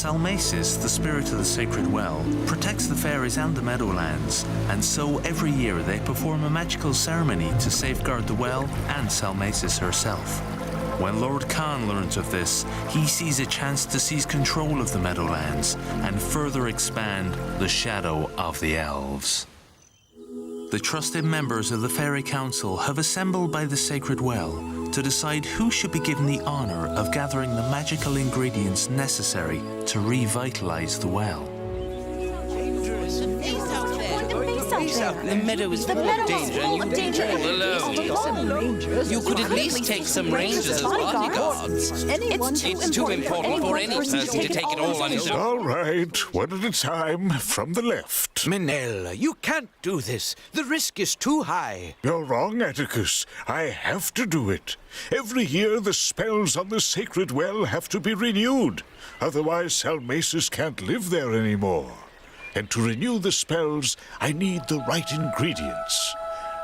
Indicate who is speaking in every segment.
Speaker 1: Salmacis, the spirit of the sacred well, protects the fairies and the meadowlands, and so every year they perform a magical ceremony to safeguard the well and Salmacis herself. When Lord Khan learns of this, he sees a chance to seize control of the meadowlands and further expand the shadow of the elves. The trusted members of the Fairy Council have assembled by the sacred well to decide who should be given the honor of gathering the magical ingredients necessary to revitalize the well.
Speaker 2: The meadow is full of danger, and you danger all alone. You could at least take some rangers as bodyguards. It's too important for any person to take it all on his own.
Speaker 3: All right, one at a time, from the left.
Speaker 4: Minella, you can't do this. The risk is too high.
Speaker 3: You're wrong, Atticus. I have to do it. Every year the spells on the sacred well have to be renewed. Otherwise, Salmacis can't live there anymore. And to renew the spells, I need the right ingredients.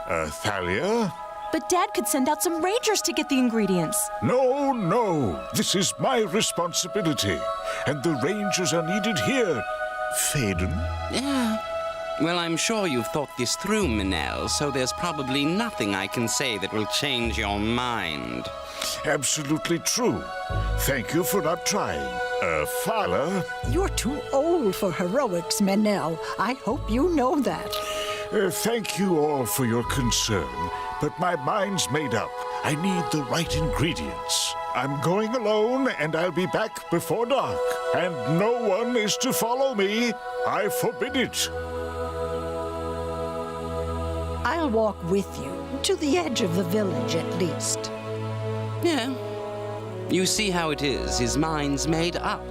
Speaker 3: Thalia?
Speaker 5: But Dad could send out some rangers to get the ingredients.
Speaker 3: No. This is my responsibility. And the rangers are needed here. Phaedon?
Speaker 2: Yeah. Well, I'm sure you've thought this through, Minel, so there's probably nothing I can say that will change your mind.
Speaker 3: Absolutely true. Thank you for not trying. Fala?
Speaker 6: You're too old for heroics, Menel. I hope you know that.
Speaker 3: Thank you all for your concern, but my mind's made up. I need the right ingredients. I'm going alone, and I'll be back before dark. And no one is to follow me. I forbid it.
Speaker 6: I'll walk with you, to the edge of the village at least.
Speaker 2: Yeah. You see how it is. His mind's made up.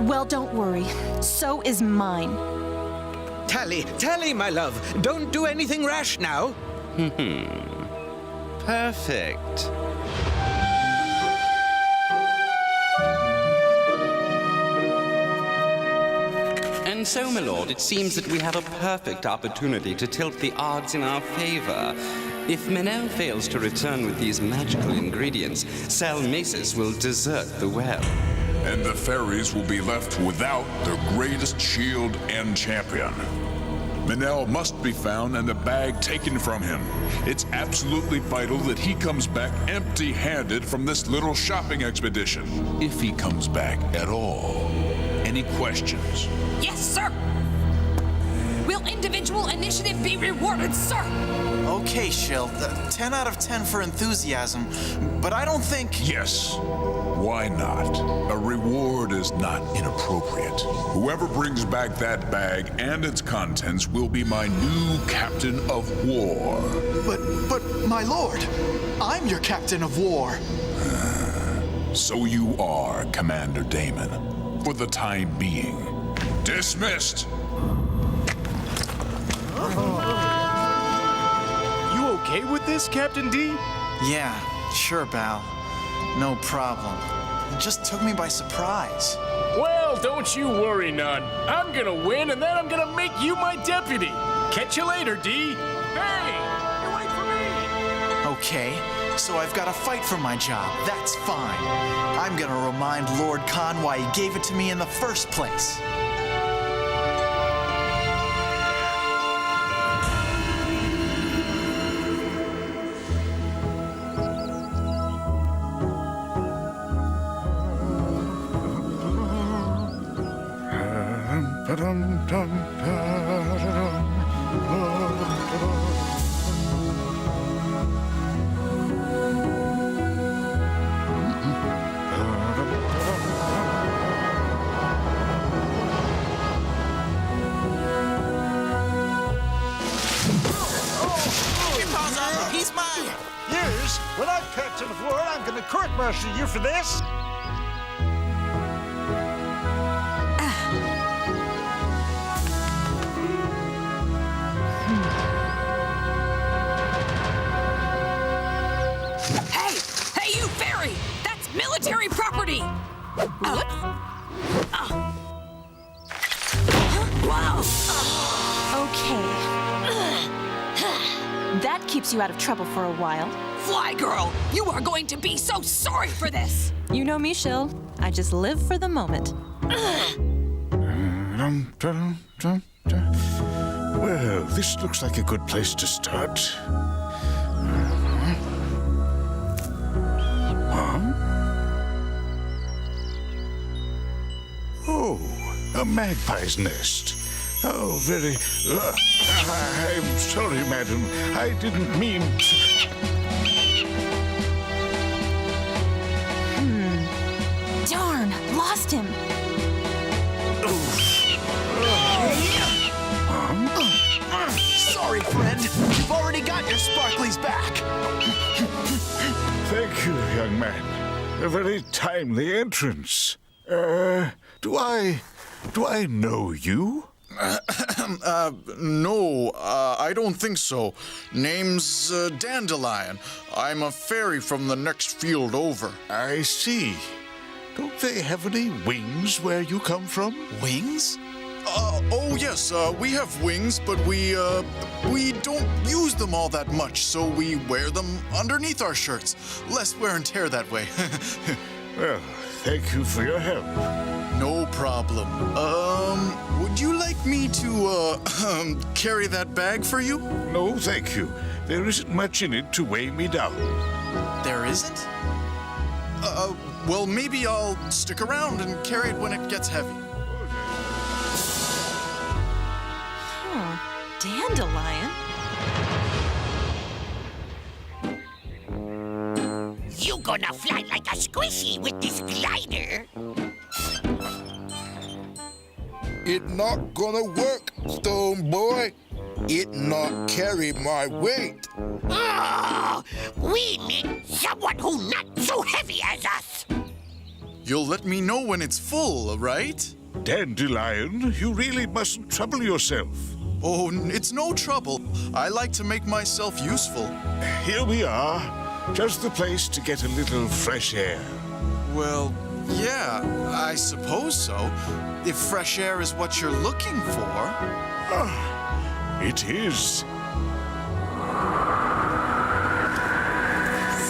Speaker 5: Well, don't worry. So is mine.
Speaker 4: Tally, my love. Don't do anything rash now.
Speaker 2: Perfect. And so, my lord, it seems that we have a perfect opportunity to tilt the odds in our favor. If Menel fails to return with these magical ingredients, Salmacis will desert the well.
Speaker 7: And the fairies will be left without their greatest shield and champion. Menel must be found and the bag taken from him. It's absolutely vital that he comes back empty-handed from this little shopping expedition. If he comes back at all. Any questions?
Speaker 8: Yes, sir! Will individual initiative be rewarded, sir?
Speaker 9: Okay, Shill. 10 out of 10 for enthusiasm, but I don't think...
Speaker 7: Yes. Why not? A reward is not inappropriate. Whoever brings back that bag and its contents will be my new captain of war.
Speaker 9: But, my lord, I'm your captain of war.
Speaker 7: So you are, Commander Damon. For the time being. Dismissed!
Speaker 10: You okay with this, Captain D?
Speaker 9: Yeah, sure, Bal. No problem. It just took me by surprise.
Speaker 10: Well, don't you worry none. I'm gonna win, and then I'm gonna make you my deputy. Catch you later, D. Hey, you wait for me.
Speaker 9: Okay, so I've got to fight for my job. That's fine. I'm gonna remind Lord Khan why he gave it to me in the first place. He's mine!
Speaker 11: Yes, when I'm captain of war, I'm gonna court-martial you for this.
Speaker 8: Hey, you fairy! That's military property! Whoops. Wow!
Speaker 5: Okay. That keeps you out of trouble for a while.
Speaker 8: Fly girl, you are going to be so sorry for this!
Speaker 5: You know me, Shill. I just live for the moment.
Speaker 3: Well, this looks like a good place to start. Oh, a magpie's nest. Oh, very... I'm sorry, madam. I didn't mean to...
Speaker 5: Darn, lost him.
Speaker 9: Sorry, friend. You've already got your sparklies back.
Speaker 3: Thank you, young man. A very timely entrance. Do I know you?
Speaker 9: No, I don't think so. Name's Dandelion. I'm a fairy from the next field over.
Speaker 3: I see. Don't they have any wings where you come from?
Speaker 9: Wings? Oh yes, we have wings, but we don't use them all that much, so we wear them underneath our shirts. Less wear and tear that way.
Speaker 3: Well, thank you for your help.
Speaker 9: No problem. Would you like me to, carry that bag for you?
Speaker 3: No, thank you. There isn't much in it to weigh me down.
Speaker 9: There isn't? Well, maybe I'll stick around and carry it when it gets heavy.
Speaker 5: Dandelion?
Speaker 12: You gonna fly like a squishy with this glider?
Speaker 11: It not gonna work, Stone Boy. It not carry my weight.
Speaker 12: Oh, we need someone who not so heavy as us.
Speaker 9: You'll let me know when it's full, right?
Speaker 3: Dandelion, you really mustn't trouble yourself.
Speaker 9: Oh, it's no trouble. I like to make myself useful.
Speaker 3: Here we are. Just the place to get a little fresh air.
Speaker 9: Well, yeah, I suppose so. If fresh air is what you're looking for.
Speaker 3: It is.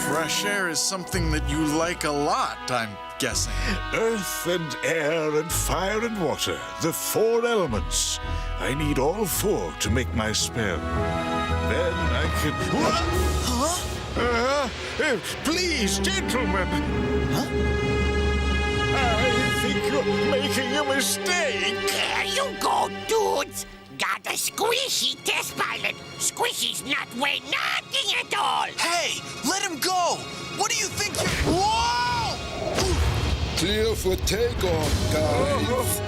Speaker 9: Fresh air is something that you like a lot, I'm guessing.
Speaker 3: Earth and air and fire and water, the 4 elements. I need all 4 to make my spell. Then I can...
Speaker 9: Huh?
Speaker 3: Please, gentlemen.
Speaker 9: Huh?
Speaker 3: I think you're making a mistake.
Speaker 12: There you go, dudes. Got a squishy test pilot. Squishies not weigh nothing at all.
Speaker 9: Hey, let him go. What do you think you're... Whoa!
Speaker 11: Clear for takeoff, guys.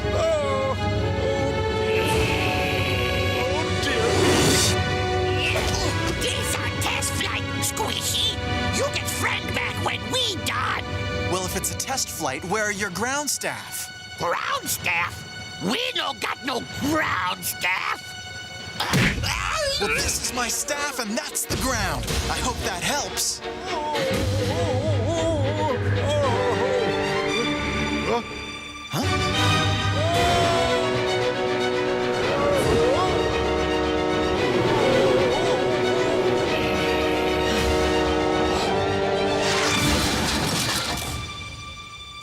Speaker 12: This our test flight, Squishy. You get friend back when we done.
Speaker 9: Well, if it's a test flight, where are your ground staff?
Speaker 12: Ground staff? We no got no ground staff.
Speaker 9: Well, this is my staff, and that's the ground. I hope that helps.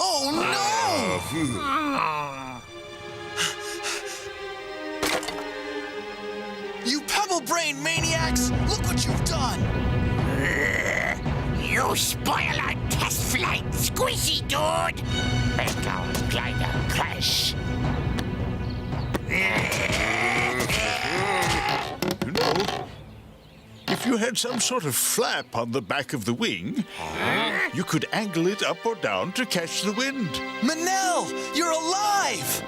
Speaker 9: Oh, no! You pebble-brain maniacs! Look what you've done!
Speaker 12: You spoil our test flight, Squishy dude! Make our glider crash.
Speaker 3: You know, if you had some sort of flap on the back of the wing, you could angle it up or down to catch the wind.
Speaker 9: Manel, you're alive!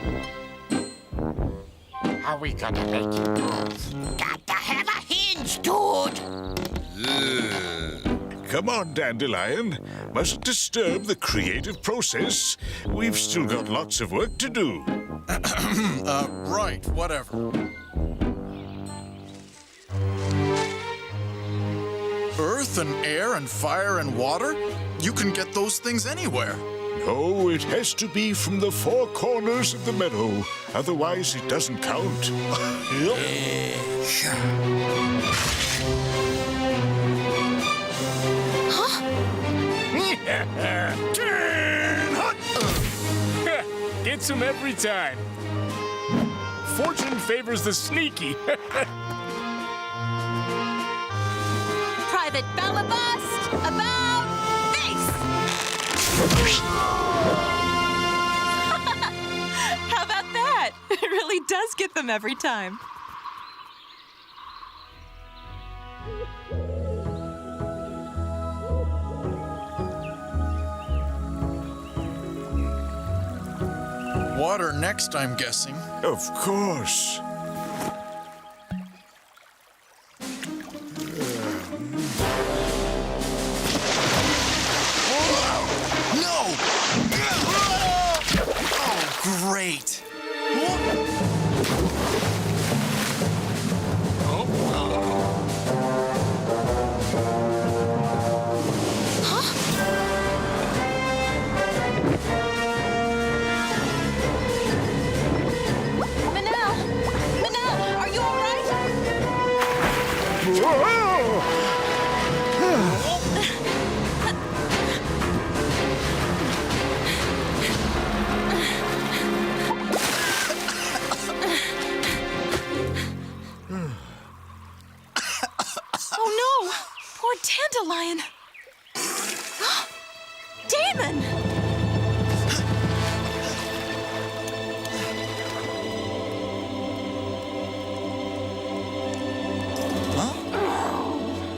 Speaker 12: How we gonna make it move? Got to have a hinge, dude!
Speaker 3: Come on, Dandelion. Mustn't disturb the creative process. We've still got lots of work to do.
Speaker 9: Right, whatever. Earth and air and fire and water? You can get those things anywhere.
Speaker 3: No, it has to be from the 4 corners of the meadow. Otherwise, it doesn't count.
Speaker 10: Gets him every time. Fortune favors the sneaky.
Speaker 5: Private Ballabust, about face! How about that? It really does get them every time.
Speaker 9: Water next, I'm guessing.
Speaker 3: Of course.
Speaker 9: No! Oh, great.
Speaker 5: Manel, are you all right? Oh no! Poor Dandelion! Damon!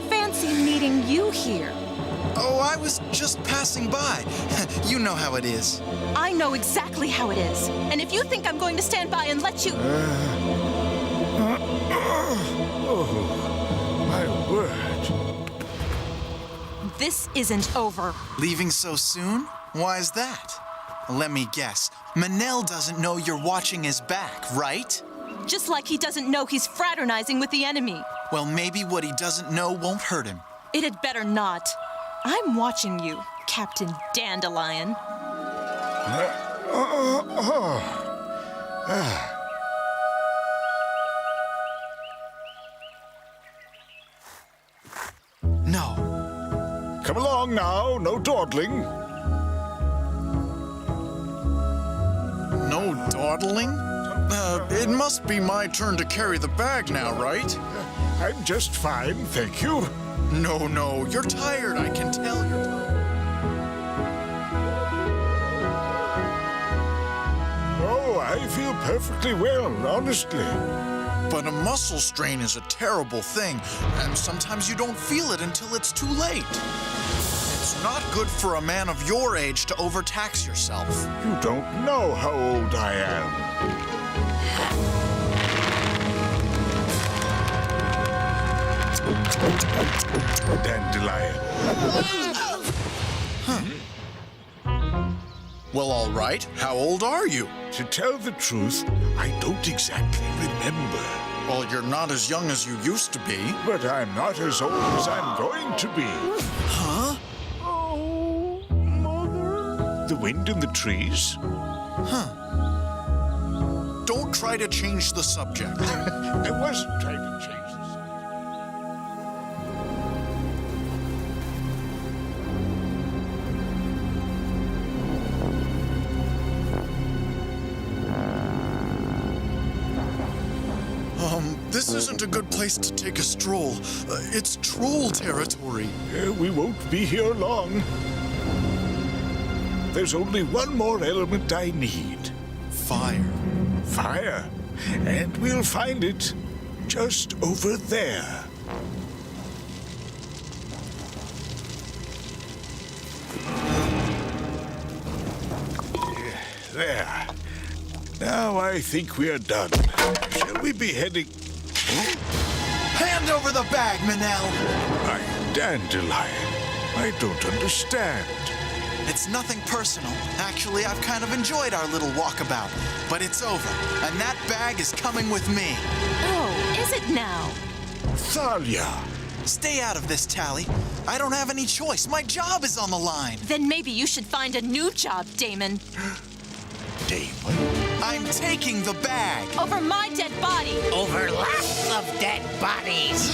Speaker 5: Fancy meeting you here.
Speaker 9: Oh, I was just passing by. You know how it is.
Speaker 5: I know exactly how it is. And if you think I'm going to stand by and let you...
Speaker 3: Oh, my word.
Speaker 5: This isn't over.
Speaker 9: Leaving so soon? Why is that? Let me guess. Manel doesn't know you're watching his back, right?
Speaker 5: Just like he doesn't know he's fraternizing with the enemy.
Speaker 9: Well, maybe what he doesn't know won't hurt him.
Speaker 5: It had better not. I'm watching you, Captain Dandelion.
Speaker 9: No.
Speaker 3: Come along now, no dawdling.
Speaker 9: No dawdling? It must be my turn to carry the bag now, right?
Speaker 3: I'm just fine, thank you.
Speaker 9: No, you're tired. I can tell you're tired.
Speaker 3: Oh, I feel perfectly well, honestly.
Speaker 9: But a muscle strain is a terrible thing, and sometimes you don't feel it until it's too late. It's not good for a man of your age to overtax yourself.
Speaker 3: You don't know how old I am. Dandelion.
Speaker 9: Well, all right. How old are you?
Speaker 3: To tell the truth, I don't exactly remember.
Speaker 9: Well, you're not as young as you used to be.
Speaker 3: But I'm not as old as I'm going to be.
Speaker 9: Huh?
Speaker 3: Oh, Mother. The wind in the trees?
Speaker 9: Huh. Don't try to change the subject.
Speaker 3: I wasn't trying to change the subject.
Speaker 9: This isn't a good place to take a stroll. It's troll territory.
Speaker 3: We won't be here long. There's only one more element I need.
Speaker 9: Fire.
Speaker 3: Fire. And we'll find it just over there. There. Now I think we are done. Shall we be heading...
Speaker 9: Hand over the bag, Manel!
Speaker 3: My Dandelion, I don't understand.
Speaker 9: It's nothing personal. Actually, I've kind of enjoyed our little walkabout. But it's over, and that bag is coming with me.
Speaker 5: Oh, is it now?
Speaker 3: Thalia!
Speaker 9: Stay out of this, Tally. I don't have any choice. My job is on the line.
Speaker 5: Then maybe you should find a new job, Damon.
Speaker 3: Damon?
Speaker 9: I'm taking the bag.
Speaker 5: Over my dead body.
Speaker 12: Over lots of dead bodies.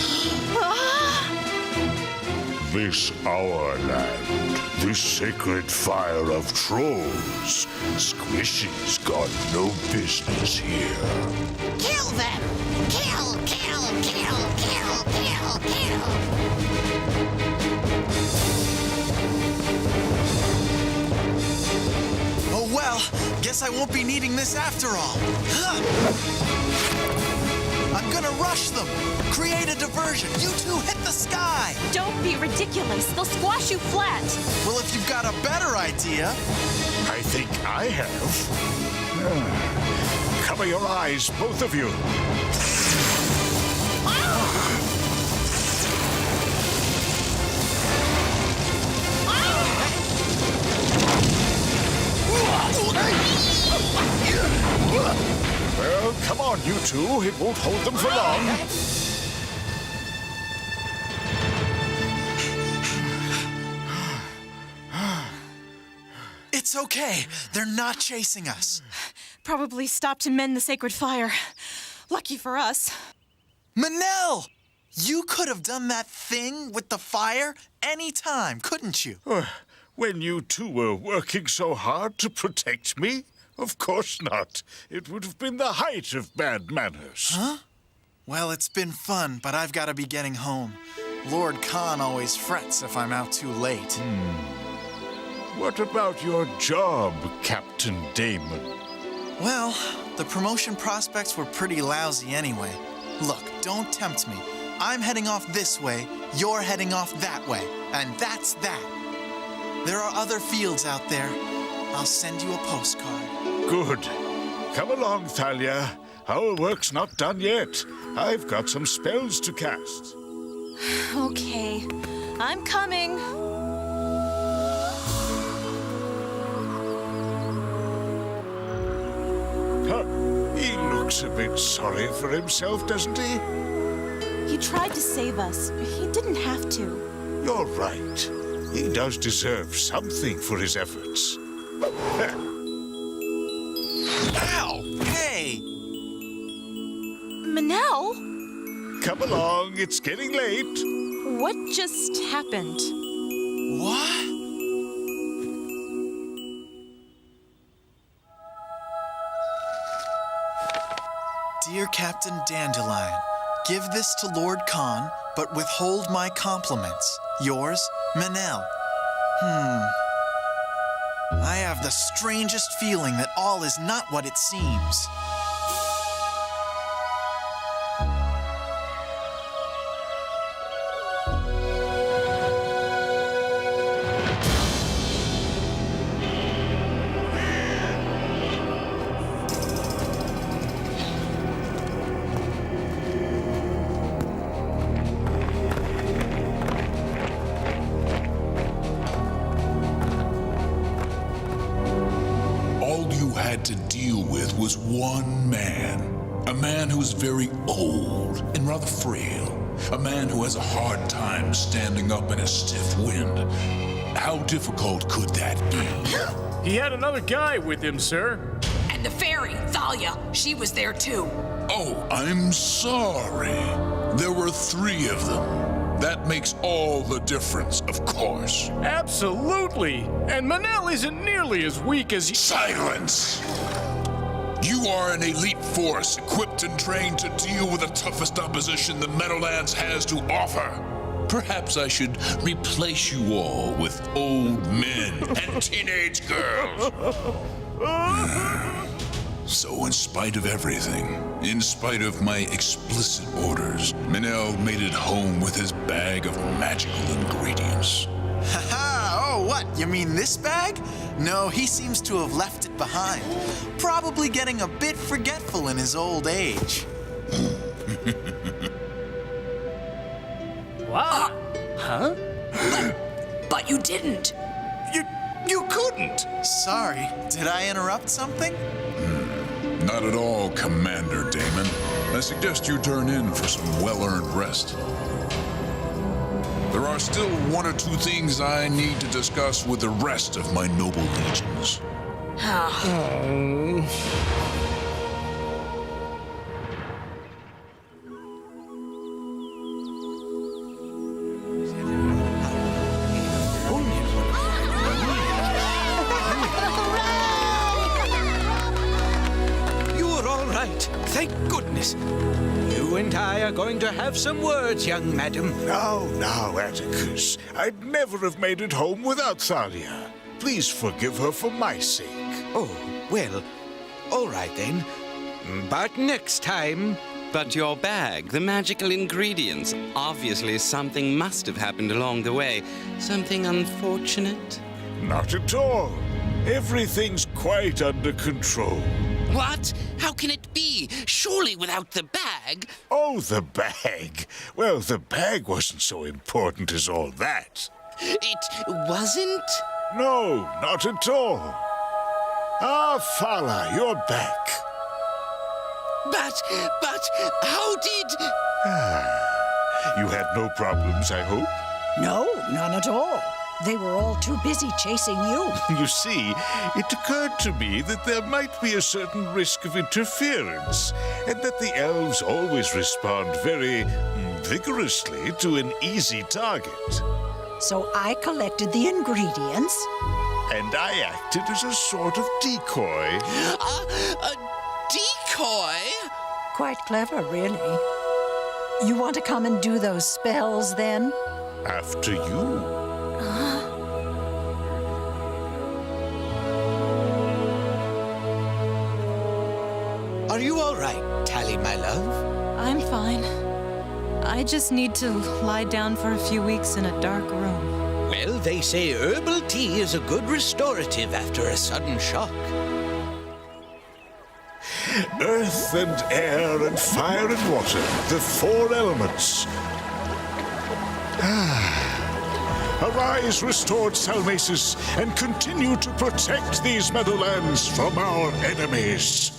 Speaker 3: this our land, this sacred fire of trolls. Squishy's got no business here.
Speaker 12: Kill them! Kill, kill, kill, kill, kill, kill!
Speaker 4: Oh well, guess I won't be needing this after all. I'm gonna rush them! Create a diversion! You two hit the sky!
Speaker 5: Don't be ridiculous. They'll squash you flat.
Speaker 4: Well, if you've got a better idea...
Speaker 3: I think I have. Cover your eyes, both of you. Well, come on, you two. It won't hold them for long.
Speaker 4: It's okay. They're not chasing us.
Speaker 5: Probably stopped to mend the sacred fire. Lucky for us.
Speaker 4: Manel! You could have done that thing with the fire any time, couldn't you?
Speaker 3: When you two were working so hard to protect me? Of course not. It would have been the height of bad manners.
Speaker 4: Huh? Well, it's been fun, but I've got to be getting home. Lord Khan always frets if I'm out too late.
Speaker 3: What about your job, Captain Damon?
Speaker 4: Well, the promotion prospects were pretty lousy anyway. Look, don't tempt me. I'm heading off this way, you're heading off that way, and that's that. There are other fields out there. I'll send you a postcard.
Speaker 3: Good. Come along, Thalia. Our work's not done yet. I've got some spells to cast.
Speaker 5: Okay, I'm coming.
Speaker 3: Huh. He looks a bit sorry for himself, doesn't he?
Speaker 5: He tried to save us. He didn't have to.
Speaker 3: You're right. He does deserve something for his efforts.
Speaker 4: Ow! Hey!
Speaker 5: Manel?
Speaker 3: Come along, it's getting late.
Speaker 5: What just happened?
Speaker 4: What? Dear Captain Dandelion, give this to Lord Khan, but withhold my compliments. Yours, Manel. I have the strangest feeling that all is not what it seems.
Speaker 7: To deal with was one man. A man who is very old and rather frail. A man who has a hard time standing up in a stiff wind. How difficult could that be?
Speaker 10: He had another guy with him, sir.
Speaker 8: And the fairy, Thalia, she was there too.
Speaker 7: Oh, I'm sorry. There were 3 of them. That makes all the difference, of course.
Speaker 10: Absolutely. And Manel isn't nearly as weak as...
Speaker 7: Silence! You are an elite force equipped and trained to deal with the toughest opposition the Meadowlands has to offer. Perhaps I should replace you all with old men and teenage girls. So in spite of everything, in spite of my explicit orders, Manel made it home with his bag of magical ingredients.
Speaker 4: Haha! Oh, what? You mean this bag? No, he seems to have left it behind. Probably getting a bit forgetful in his old age.
Speaker 10: Wow. Huh?
Speaker 8: But you didn't.
Speaker 10: You couldn't.
Speaker 4: Sorry, did I interrupt something?
Speaker 7: Not at all, Commander Damon. I suggest you turn in for some well-earned rest. There are still 1 or 2 things I need to discuss with the rest of my noble legions.
Speaker 13: thank goodness. You and I are going to have some words, young madam.
Speaker 3: Now, Atticus. I'd never have made it home without Thalia. Please forgive her for my sake.
Speaker 13: Oh, well, all right then. But next time...
Speaker 2: But your bag, the magical ingredients, obviously something must have happened along the way. Something unfortunate?
Speaker 3: Not at all. Everything's quite under control.
Speaker 12: What? How can it be? Surely without the bag?
Speaker 3: Oh, the bag. Well, the bag wasn't so important as all that.
Speaker 12: It wasn't?
Speaker 3: No, not at all. Ah, Fala, you're back.
Speaker 12: But, how did...
Speaker 3: You had no problems, I hope?
Speaker 6: No, none at all. They were all too busy chasing you.
Speaker 3: You see, it occurred to me that there might be a certain risk of interference, and that the elves always respond very vigorously to an easy target.
Speaker 6: So I collected the ingredients.
Speaker 3: And I acted as a sort of decoy.
Speaker 12: A decoy?
Speaker 6: Quite clever, really. You want to come and do those spells, then?
Speaker 3: After you.
Speaker 13: Are you all right, Tally, my love?
Speaker 5: I'm fine. I just need to lie down for a few weeks in a dark room.
Speaker 13: Well, they say herbal tea is a good restorative after a sudden shock.
Speaker 3: Earth and air and fire and water, the four elements. Arise, restored Salmacis, and continue to protect these meadowlands from our enemies.